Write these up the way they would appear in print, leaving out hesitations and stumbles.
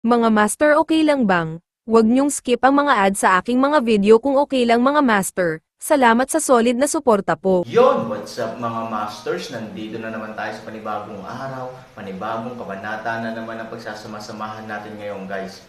Mga master, okay lang bang? Huwag niyong skip ang mga ads sa aking mga video kung okay lang mga master. Salamat sa solid na suporta po. Yon, what's up mga masters? Nandito na naman tayo sa panibagong araw, panibagong kabanata na naman ang pagsasama-samahan natin ngayon guys.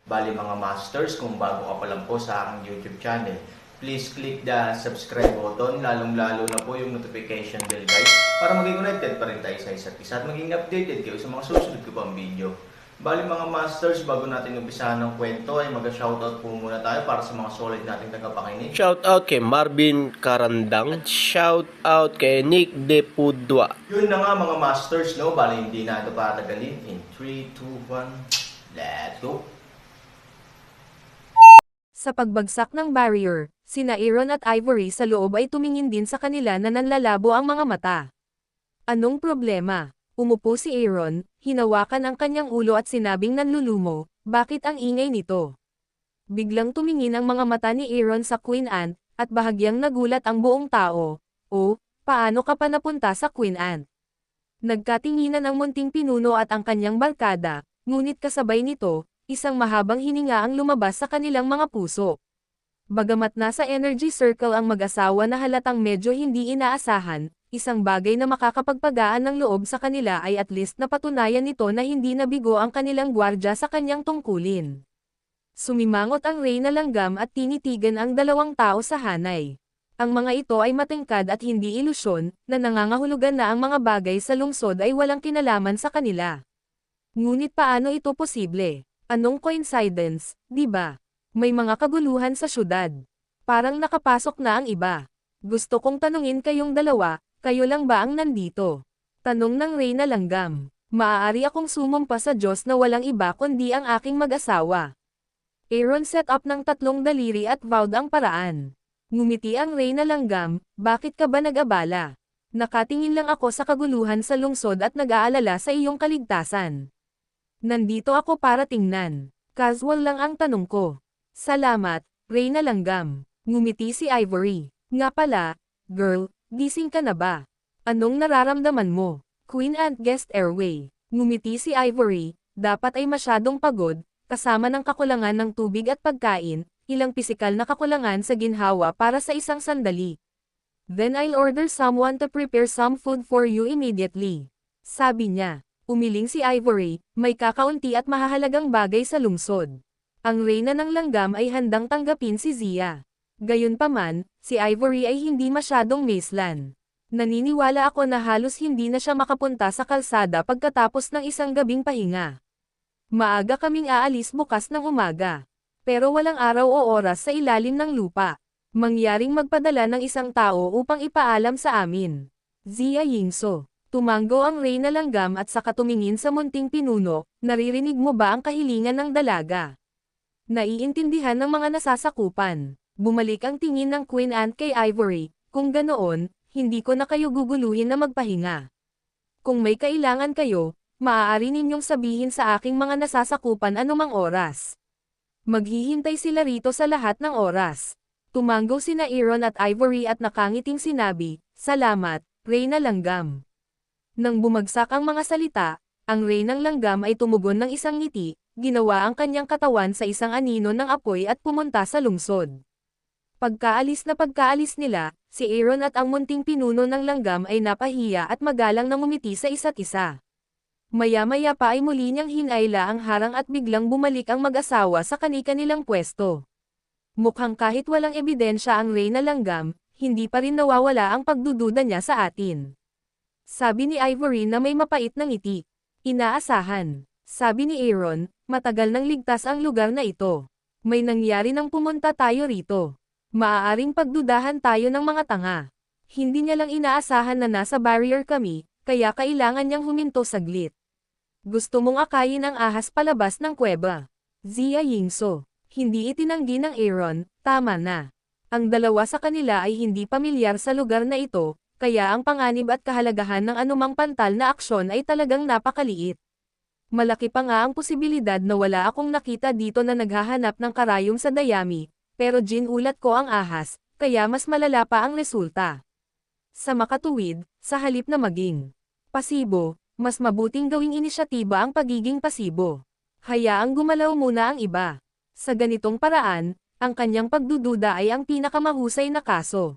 Bali mga masters, kung bago ka pa lang po sa aking YouTube channel, please click the subscribe button, lalong-lalo na po yung notification bell guys, para maging connected pa rin tayo sa isa't isa at maging updated kayo sa mga susunod ko pang video. Bali mga masters, bago natin umpisahan ng kwento ay mag-shoutout po muna tayo para sa mga solid nating tagapakinig. Shoutout kay Marvin Karandang at shoutout kay Nick De Pudwa. Yun na nga mga masters, no? Bali hindi na ito patagalin. In 3, 2, 1, let's go! Sa pagbagsak ng barrier, sina Aaron at Ivory sa loob ay tumingin din sa kanila na nanlalabo ang mga mata. Anong problema? Umupo si Aaron, hinawakan ang kanyang ulo at sinabing nanlulumo, bakit ang ingay nito? Biglang tumingin ang mga mata ni Aaron sa Queen Ant, at bahagyang nagulat ang buong tao. Oh, paano ka pa napunta sa Queen Ant? Nagkatinginan ang munting pinuno at ang kanyang barkada, ngunit kasabay nito, isang mahabang hininga ang lumabas sa kanilang mga puso. Bagamat nasa energy circle ang mag-asawa na halatang medyo hindi inaasahan, isang bagay na makakapagpagaan ng loob sa kanila ay at least napatunayan nito na hindi nabigo ang kanilang gwardya sa kanyang tungkulin. Sumimangot ang Reyna Langgam at tinitigan ang dalawang tao sa hanay. Ang mga ito ay matingkad at hindi ilusyon, na nangangahulugan na ang mga bagay sa lungsod ay walang kinalaman sa kanila. Ngunit paano ito posible? Anong coincidence, di ba? May mga kaguluhan sa syudad. Parang nakapasok na ang iba. Gusto kong tanungin kayong dalawa, kayo lang ba ang nandito? Tanong ng Reyna Langgam. Maaari akong sumumpa sa Diyos na walang iba kundi ang aking mag-asawa. Aaron set up ng tatlong daliri at vowed ang paraan. Ngumiti ang Reyna Langgam, bakit ka ba nag-abala? Nakatingin lang ako sa kaguluhan sa lungsod at nag-aalala sa iyong kaligtasan. Nandito ako para tingnan. Casual lang ang tanong ko. Salamat, Reyna Langgam. Ngumiti si Ivory. Nga pala, girl, gising ka na ba? Anong nararamdaman mo? Queen Ant Guest Airway. Ngumiti si Ivory, dapat ay masyadong pagod, kasama ng kakulangan ng tubig at pagkain, ilang pisikal na kakulangan sa ginhawa para sa isang sandali. Then I'll order someone to prepare some food for you immediately. Sabi niya. Umiling si Ivory, may kakaunti at mahahalagang bagay sa lungsod. Ang Reyna ng Langgam ay handang tanggapin si Zia. Gayunpaman, si Ivory ay hindi masyadong maislan. Naniniwala ako na halos hindi na siya makapunta sa kalsada pagkatapos ng isang gabing pahinga. Maaga kaming aalis bukas ng umaga. Pero walang araw o oras sa ilalim ng lupa. Mangyaring magpadala ng isang tao upang ipaalam sa amin. Zia Yingso. Tumango ang Reyna Langgam at saka tumingin sa munting pinuno, naririnig mo ba ang kahilingan ng dalaga? Naiintindihan ng mga nasasakupan. Bumalik ang tingin ng Queen Ant kay Ivory, kung ganoon, hindi ko na kayo guguluhin na magpahinga. Kung may kailangan kayo, maaari ninyong sabihin sa aking mga nasasakupan anumang oras. Maghihintay sila rito sa lahat ng oras. Tumango sina Aaron at Ivory at nakangiting sinabi, salamat, Reyna Langgam. Nang bumagsak ang mga salita, ang Reynang Langgam ay tumugon ng isang ngiti, ginawa ang kanyang katawan sa isang anino ng apoy at pumunta sa lungsod. Pagkaalis nila, si Aaron at ang munting pinuno ng langgam ay napahiya at magalang na ngumiti sa isa't isa. Maya-maya pa ay muli niyang hinayla ang harang at biglang bumalik ang mag-asawa sa kani-kanilang pwesto. Mukhang kahit walang ebidensya ang Reyna Langgam, hindi pa rin nawawala ang pagdududa niya sa atin. Sabi ni Ivory na may mapait na ngiti. Inaasahan. Sabi ni Aaron, matagal nang ligtas ang lugar na ito. May nangyari nang pumunta tayo rito. Maaaring pagdudahan tayo ng mga tanga. Hindi niya lang inaasahan na nasa barrier kami, kaya kailangan niyang huminto saglit. Gusto mong akayin ang ahas palabas ng kuweba. Zia Yingso. Hindi itinanggi ng Aaron, tama na. Ang dalawa sa kanila ay hindi pamilyar sa lugar na ito, kaya ang panganib at kahalagahan ng anumang pantal na aksyon ay talagang napakaliit. Malaki pa nga ang posibilidad na wala akong nakita dito na naghahanap ng karayom sa dayami, pero ginulat ko ang ahas, kaya mas malala pa ang resulta. Sa makatuwid, sa halip na maging pasibo, mas mabuting gawing inisyatiba ang pagiging pasibo. Hayaang gumalaw muna ang iba. Sa ganitong paraan, ang kanyang pagdududa ay ang pinakamahusay na kaso.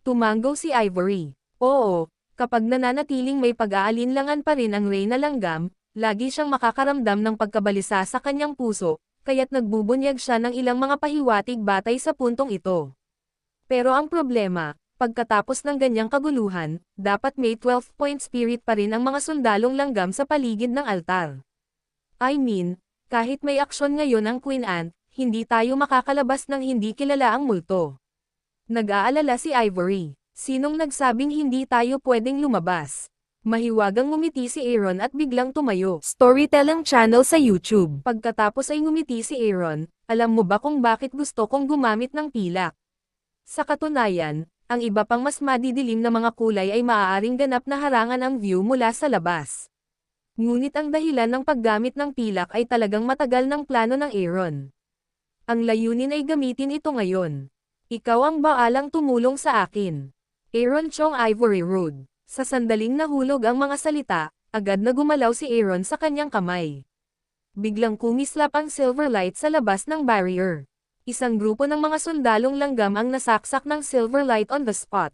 Tumanggaw si Ivory. Oo, kapag nananatiling may pag-aalinlangan pa rin ang Reyna Langgam, lagi siyang makakaramdam ng pagkabalisa sa kanyang puso, kaya't nagbubunyag siya ng ilang mga pahiwatig batay sa puntong ito. Pero ang problema, pagkatapos ng ganyang kaguluhan, dapat may 12-point spirit pa rin ang mga sundalong langgam sa paligid ng altar. I mean, kahit may aksyon ngayon ang Queen Ant, hindi tayo makakalabas ng hindi kilala ang multo. Nag-aalala si Ivory. Sinong nagsabing hindi tayo pwedeng lumabas? Mahiwagang ngumiti si Aaron at biglang tumayo. Storytelling channel sa YouTube. Pagkatapos ay ngumiti si Aaron, alam mo ba kung bakit gusto kong gumamit ng pilak? Sa katunayan, ang iba pang mas madidilim na mga kulay ay maaaring ganap na harangan ang view mula sa labas. Ngunit ang dahilan ng paggamit ng pilak ay talagang matagal ng plano ng Aaron. Ang layunin ay gamitin ito ngayon. Ikaw ang baalang tumulong sa akin. Aaron Chong Ivory Road. Sa sandaling nahulog ang mga salita, agad na gumalaw si Aaron sa kanyang kamay. Biglang kumislap ang silver light sa labas ng barrier. Isang grupo ng mga sundalong langgam ang nasaksak ng silver light on the spot.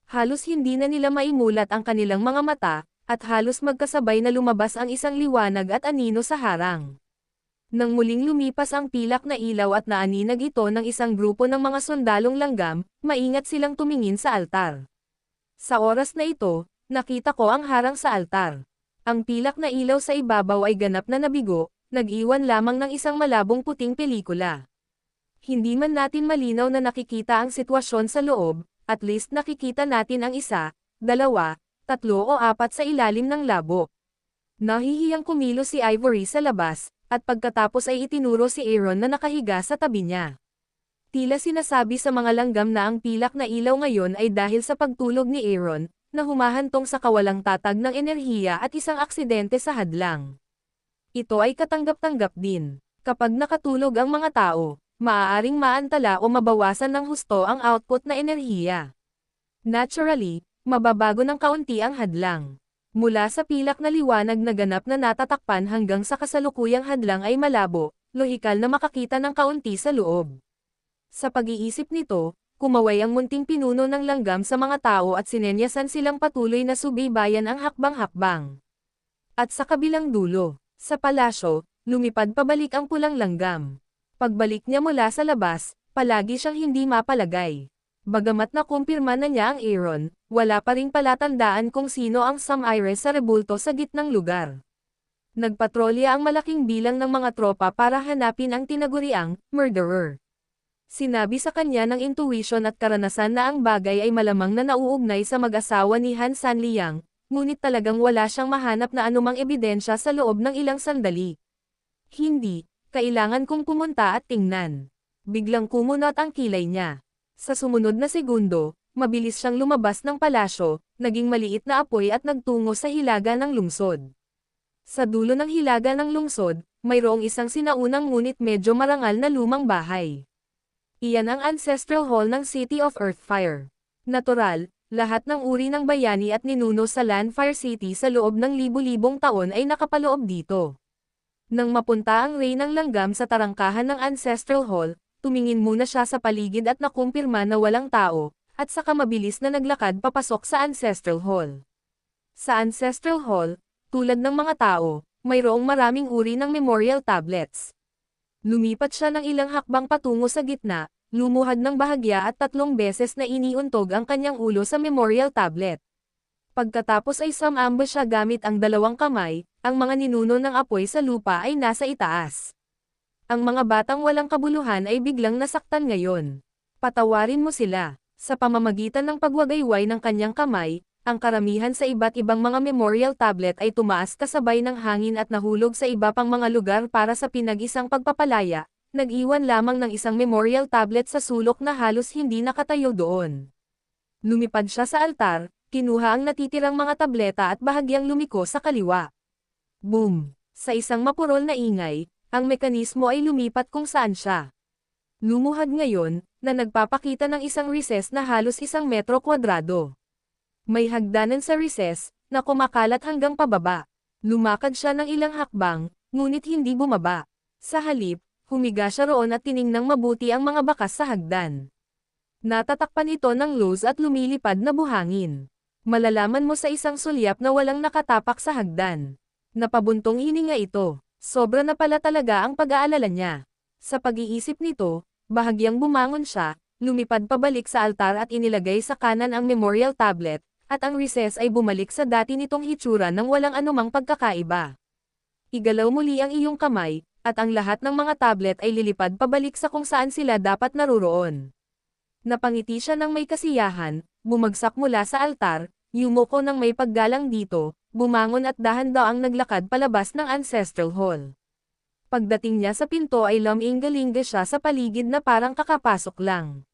Halos hindi na nila maimulat ang kanilang mga mata, at halos magkasabay na lumabas ang isang liwanag at anino sa harang. Nang muling lumipas ang pilak na ilaw at naaninag ito ng isang grupo ng mga sundalong langgam, maingat silang tumingin sa altar. Sa oras na ito, nakita ko ang harang sa altar. Ang pilak na ilaw sa ibabaw ay ganap na nabigo, nag-iwan lamang ng isang malabong puting pelikula. Hindi man natin malinaw na nakikita ang sitwasyon sa loob, at least nakikita natin ang isa, dalawa, tatlo o apat sa ilalim ng labo. Nahihiyang kumilos si Ivory sa labas, at pagkatapos ay itinuro si Aaron na nakahiga sa tabi niya. Tila sinasabi sa mga langgam na ang pilak na ilaw ngayon ay dahil sa pagtulog ni Aaron, na humahantong sa kawalang tatag ng enerhiya at isang aksidente sa hadlang. Ito ay katanggap-tanggap din. Kapag nakatulog ang mga tao, maaaring maantala o mabawasan ng husto ang output na enerhiya. Naturally, mababago ng kaunti ang hadlang. Mula sa pilak na liwanag na ganap na natatakpan hanggang sa kasalukuyang hadlang ay malabo, lohikal na makakita ng kaunti sa loob. Sa pag-iisip nito, kumaway ang munting pinuno ng langgam sa mga tao at sinenyasan silang patuloy na subaybayan ang hakbang-hakbang. At sa kabilang dulo, sa palasyo, lumipad pabalik ang pulang langgam. Pagbalik niya mula sa labas, palagi siyang hindi mapalagay. Bagamat nakumpirma na niya ang Aaron, wala pa ring palatandaan kung sino ang Samaires sa rebulto sa gitnang lugar. Nagpatrolya ang malaking bilang ng mga tropa para hanapin ang tinaguriang murderer. Sinabi sa kanya ng intuition at karanasan na ang bagay ay malamang na nauugnay sa mag-asawa ni Han Sanliang, ngunit talagang wala siyang mahanap na anumang ebidensya sa loob ng ilang sandali. Hindi, kailangan kong pumunta at tingnan. Biglang kumunot ang kilay niya. Sa sumunod na segundo, mabilis siyang lumabas ng palasyo, naging maliit na apoy at nagtungo sa hilaga ng lungsod. Sa dulo ng hilaga ng lungsod, mayroong isang sinaunang ngunit medyo marangal na lumang bahay. Iyan ang ancestral hall ng City of Earthfire. Natural, lahat ng uri ng bayani at ninuno sa Landfire City sa loob ng libu-libong taon ay nakapaloob dito. Nang mapunta ang Reynang Langgam sa tarangkahan ng ancestral hall, tumingin muna siya sa paligid at nakumpirma na walang tao, at saka mabilis na naglakad papasok sa ancestral hall. Sa ancestral hall, tulad ng mga tao, mayroong maraming uri ng memorial tablets. Lumipat siya ng ilang hakbang patungo sa gitna, lumuhad ng bahagya at 3 beses na iniuntog ang kanyang ulo sa memorial tablet. Pagkatapos ay sumambush siya gamit ang 2 kamay, ang mga ninuno ng apoy sa lupa ay nasa itaas. Ang mga batang walang kabuluhan ay biglang nasaktan ngayon. Patawarin mo sila. Sa pamamagitan ng pagwagayway ng kanyang kamay, ang karamihan sa iba't ibang mga memorial tablet ay tumaas kasabay ng hangin at nahulog sa iba pang mga lugar para sa pinag-isang pagpapalaya, nag-iwan lamang ng isang memorial tablet sa sulok na halos hindi nakatayo doon. Lumipad siya sa altar, kinuha ang natitirang mga tableta at bahagyang lumiko sa kaliwa. Boom! Sa isang mapurol na ingay, ang mekanismo ay lumipat kung saan siya. Lumuhad ngayon, na nagpapakita ng isang recess na halos 1 metro kwadrado. May hagdanan sa recess, na kumakalat hanggang pababa. Lumakad siya ng ilang hakbang, ngunit hindi bumaba. Sa halip, humiga siya roon at tiningnang mabuti ang mga bakas sa hagdan. Natatakpan ito ng lows at lumilipad na buhangin. Malalaman mo sa isang sulyap na walang nakatapak sa hagdan. Napabuntong hininga ito. Sobra na pala talaga ang pag-aalala niya. Sa pag-iisip nito, bahagyang bumangon siya, lumipad pabalik sa altar at inilagay sa kanan ang memorial tablet, at ang recess ay bumalik sa dati nitong hitsura ng walang anumang pagkakaiba. Igalaw muli ang iyong kamay, at ang lahat ng mga tablet ay lilipad pabalik sa kung saan sila dapat naruroon. Napangiti siya ng may kasiyahan, bumagsak mula sa altar, yumuko ng may paggalang dito, bumangon at dahan-daang naglakad palabas ng ancestral hall. Pagdating niya sa pinto ay lumingalinga siya sa paligid na parang kakapasok lang.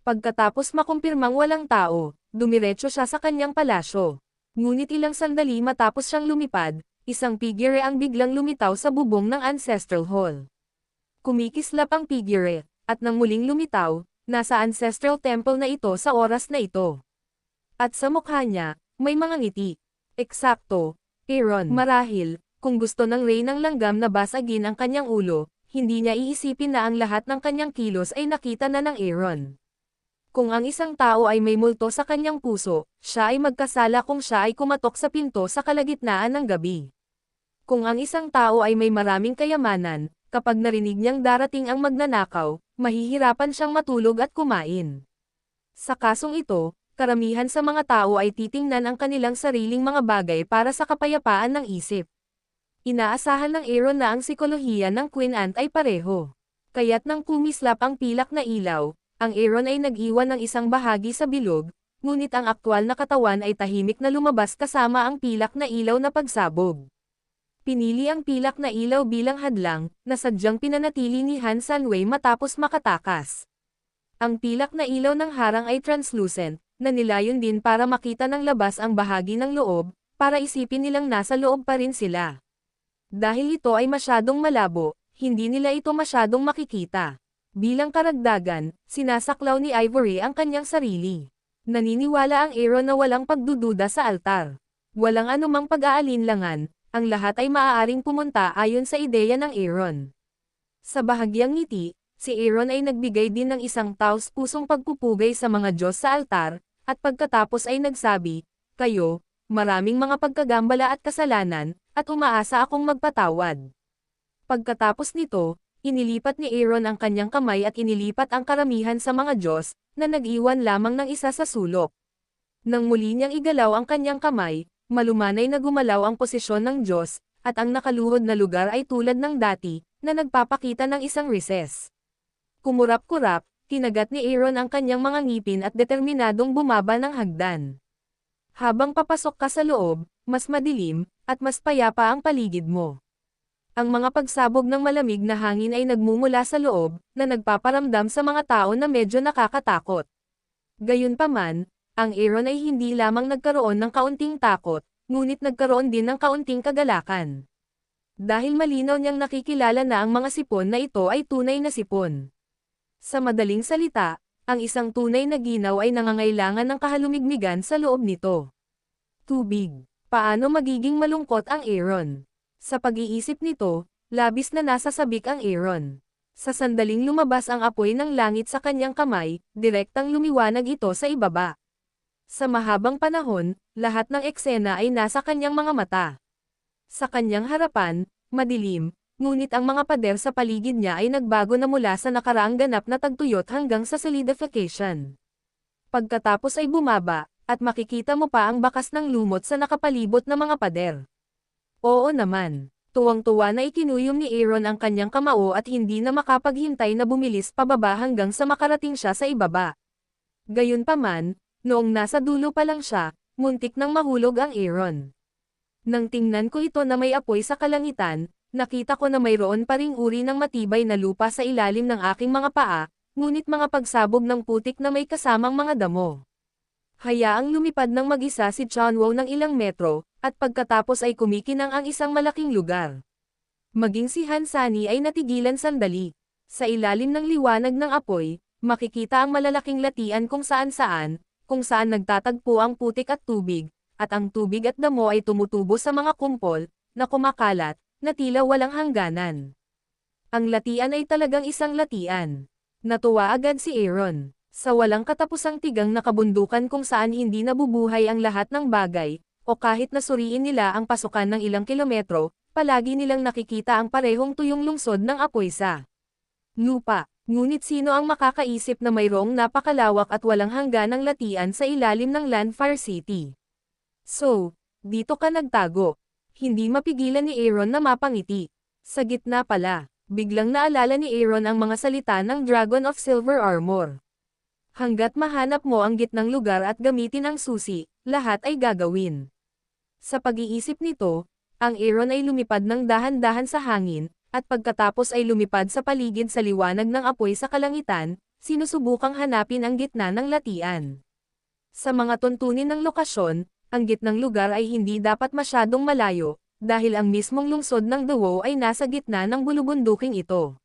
Pagkatapos makumpirmang walang tao, dumiretso siya sa kanyang palasyo. Ngunit ilang sandali matapos siyang lumipad, isang figure ang biglang lumitaw sa bubong ng ancestral hall. Kumikislap ang figure, at nang muling lumitaw, nasa ancestral temple na ito sa oras na ito. At sa mukha niya, may mga ngiti. Eksakto, Aaron. Marahil, kung gusto ng Rey ng langgam na basagin ang kanyang ulo, hindi niya iisipin na ang lahat ng kanyang kilos ay nakita na ng Aaron. Kung ang isang tao ay may multo sa kanyang puso, siya ay magkasala kung siya ay kumatok sa pinto sa kalagitnaan ng gabi. Kung ang isang tao ay may maraming kayamanan, kapag narinig niyang darating ang magnanakaw, mahihirapan siyang matulog at kumain. Sa kasong ito, karamihan sa mga tao ay titingnan ang kanilang sariling mga bagay para sa kapayapaan ng isip. Inaasahan ng Aaron na ang psikolohiya ng Queen Ant ay pareho. Kaya't nang kumislap ang pilak na ilaw, ang Aaron ay nag-iwan ng isang bahagi sa bilog, ngunit ang aktwal na katawan ay tahimik na lumabas kasama ang pilak na ilaw na pagsabog. Pinili ang pilak na ilaw bilang hadlang, na sadyang pinanatili ni Han Sanwei matapos makatakas. Ang pilak na ilaw ng harang ay translucent, na nilayon din para makita ng labas ang bahagi ng loob, para isipin nilang nasa loob pa rin sila. Dahil ito ay masyadong malabo, hindi nila ito masyadong makikita. Bilang karagdagan, sinasaklaw ni Ivory ang kanyang sarili. Naniniwala ang Aaron na walang pagdududa sa altar. Walang anumang pag-aalinlangan, ang lahat ay maaaring pumunta ayon sa ideya ng Aaron. Sa bahagyang ngiti, si Aaron ay nagbigay din ng isang taos-pusong pagpupugay sa mga Diyos sa altar, at pagkatapos ay nagsabi, "Kayo, maraming mga pagkagambala at kasalanan, at umaasa akong magpatawad." Pagkatapos nito, inilipat ni Aaron ang kanyang kamay at inilipat ang karamihan sa mga Diyos, na nag-iwan lamang ng isa sa sulok. Nang muli niyang igalaw ang kanyang kamay, malumanay na gumalaw ang posisyon ng Diyos, at ang nakaluhod na lugar ay tulad ng dati, na nagpapakita ng isang recess. Kumurap-kurap, kinagat ni Aaron ang kanyang mga ngipin at determinadong bumaba ng hagdan. Habang papasok ka sa loob, mas madilim, at mas payapa ang paligid mo. Ang mga pagsabog ng malamig na hangin ay nagmumula sa loob, na nagpaparamdam sa mga tao na medyo nakakatakot. Gayunpaman, ang Aaron ay hindi lamang nagkaroon ng kaunting takot, ngunit nagkaroon din ng kaunting kagalakan. Dahil malinaw niyang nakikilala na ang mga sipon na ito ay tunay na sipon. Sa madaling salita, ang isang tunay na ginaw ay nangangailangan ng kahalumigmigan sa loob nito. Tubig. Paano magiging malungkot ang Aaron? Sa pag-iisip nito, labis na nasasabik ang Aaron. Sa sandaling lumabas ang apoy ng langit sa kanyang kamay, direktang lumiwanag ito sa ibaba. Sa mahabang panahon, lahat ng eksena ay nasa kanyang mga mata. Sa kanyang harapan, madilim, ngunit ang mga pader sa paligid niya ay nagbago na mula sa nakaraang ganap na tagtuyot hanggang sa solidification. Pagkatapos ay bumaba, at makikita mo pa ang bakas ng lumot sa nakapalibot na mga pader. Oo naman, tuwang-tuwa na ikinuyom ni Aaron ang kanyang kamao at hindi na makapaghintay na bumilis pababa hanggang sa makarating siya sa ibaba. Gayunpaman, noong nasa dulo pa lang siya, muntik nang mahulog ang Aaron. Nang tingnan ko ito na may apoy sa kalangitan, nakita ko na mayroon pa ring uri ng matibay na lupa sa ilalim ng aking mga paa, ngunit mga pagsabog ng putik na may kasamang mga damo. Hayaang lumipad ng mag-isa si Chunwo ng ilang metro, at pagkatapos ay kumikinang ang isang malaking lugar. Maging si Hansani ay natigilan sandali. Sa ilalim ng liwanag ng apoy, makikita ang malalaking latian kung saan-saan, kung saan nagtatagpo ang putik at tubig, at ang tubig at damo ay tumutubo sa mga kumpol, na kumakalat, na tila walang hangganan. Ang latian ay talagang isang latian. Natuwa agad si Aaron. Sa walang katapusang tigang na kabundukan kung saan hindi nabubuhay ang lahat ng bagay, o kahit nasuriin nila ang pasukan ng ilang kilometro, palagi nilang nakikita ang parehong tuyong lungsod ng apoy sa lupa. Ngunit sino ang makakaisip na mayroong napakalawak at walang hangganang latian sa ilalim ng Landfire City? So, dito ka nagtago. Hindi mapigilan ni Aaron na mapangiti. Sa gitna pala, biglang naalala ni Aaron ang mga salita ng Dragon of Silver Armor. Hanggat mahanap mo ang gitnang lugar at gamitin ang susi, lahat ay gagawin. Sa pag-iisip nito, ang Aaron ay lumipad ng dahan-dahan sa hangin, at pagkatapos ay lumipad sa paligid sa liwanag ng apoy sa kalangitan, sinusubukang hanapin ang gitna ng latian. Sa mga tuntunin ng lokasyon, ang gitnang lugar ay hindi dapat masyadong malayo, dahil ang mismong lungsod ng Dawo ay nasa gitna ng bulubunduking ito.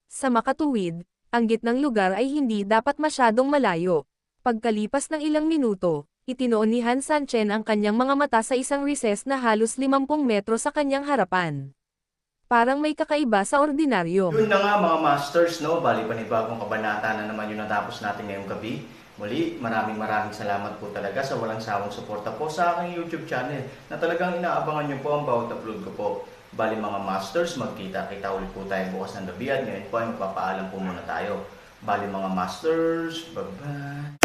Sa makatuwid, ang gitnang lugar ay hindi dapat masyadong malayo. Pagkalipas ng ilang minuto, itinoon ni Han Sanchen ang kanyang mga mata sa isang recess na halos 50 metro sa kanyang harapan. Parang may kakaiba sa ordinaryo. Yun na nga mga masters, no? Bali panibagong kabanata na naman yung natapos natin ngayong gabi. Muli, maraming salamat po talaga sa walang sawang suporta po sa aking YouTube channel na talagang inaabangan nyo po ang bawat upload ko po. Bali mga masters, magkita-kita ulit po tayo bukas ng gabi at ngayon po ay magpapaalam po muna tayo. Bali mga masters, bye-bye!